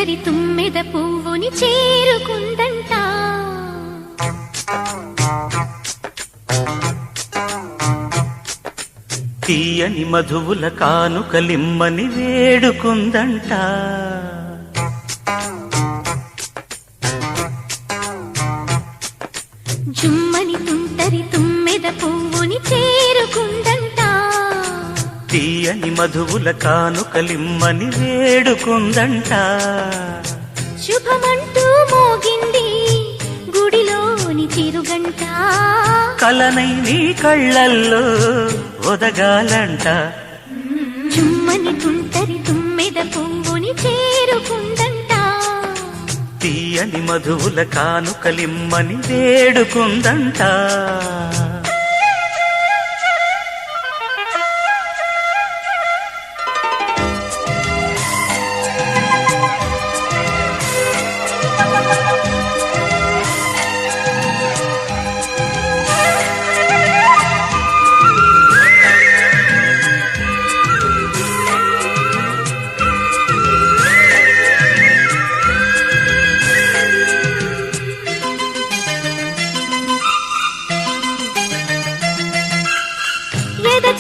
తుంటరి తుమ్మెద పువ్వుని చేరుకుందంట. తీయని మధువుల కానుకలిమ్మని వేడుకుందంట. జుమ్మని తుంటరి తుమ్మెద పువ్వుని చేరుకుందంట. తీయని మధువుల కానుకలిమ్మని వేడుకుందంట. శుభమంటూ మోగింది గుడిలోని చిరుగంట. కలనై నీ కళ్ళల్లో ఒదగాలంట. జుమ్మని తుంటరి తుమ్మెద పువ్వుని చేరుకుందంట. తీయని మధువుల కానుకలిమ్మని వేడుకుందంట.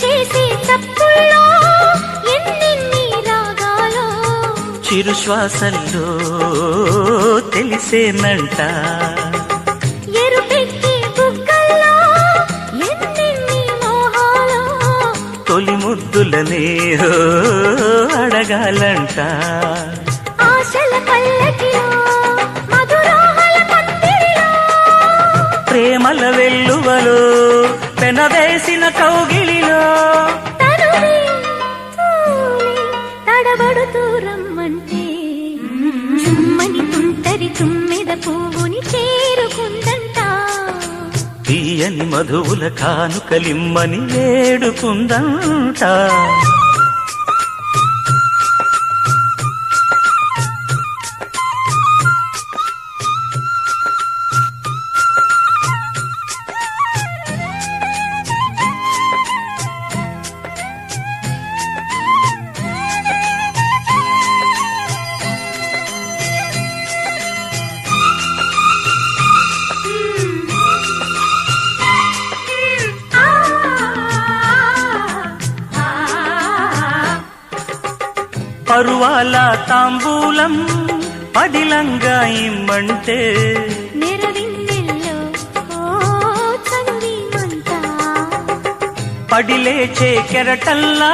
చేసే తప్పుల్లో ఎన్నెన్ని రాగాలో చిరు శ్వాసల్లో తెలిసేనంట. ఎరుపెక్కి బుగ్గల్లో ఎన్నెన్ని మోహాలో తొలి ముద్దులనే అడగాలంట. ఆశల పల్లకిలో మధురాహల పందిరిలో ప్రేమల వెల్లువలో పెనవేసిన కౌగిలిలో తడబడుతూ రమ్మంటే జుమ్మని తుంటరి తుమ్మెద పువ్వుని చేరుకుందంట. తీయని మధువుల కానుకలిమ్మని వేడుకుందంట. పరువాల తాంబూలం పదిలంగా ఇమ్మంటే నెరవిన్నెల్లో చనువిమంతా పడిలేచే కెరటల్లా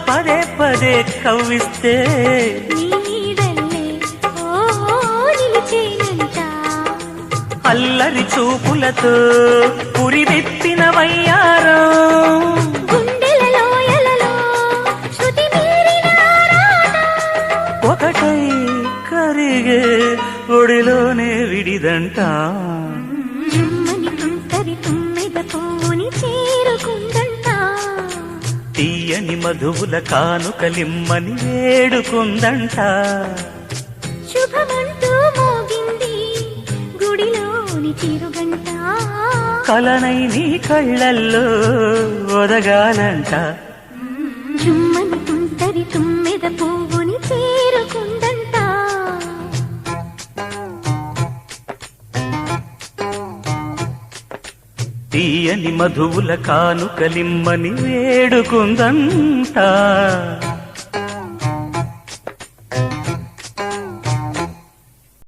పదే పదే కవ్విస్తే నీడల్లే నిలిచేనంట. అల్లరి చూపులతో పురివెత్తిన వయ్యారం ఒకటై కరిగే ఒడిలోనే విడిదంట. జుమ్మని తుంటరి తుమ్మెద పువ్వుని చేరుకుందంట. తీయని మధువుల కానుకలిమ్మని వేడుకుందంట. శుభమంటూ మోగింది గుడిలోని చిరుగంట. కలనై నీ కళ్ళల్లో ఒదగాలంట. జుమ్మని తుంటరి తుమ్మెద పువ్వుని చేరుకుందంట. తీయని మధువుల కానుకలిమ్మని వేడుకుందంట.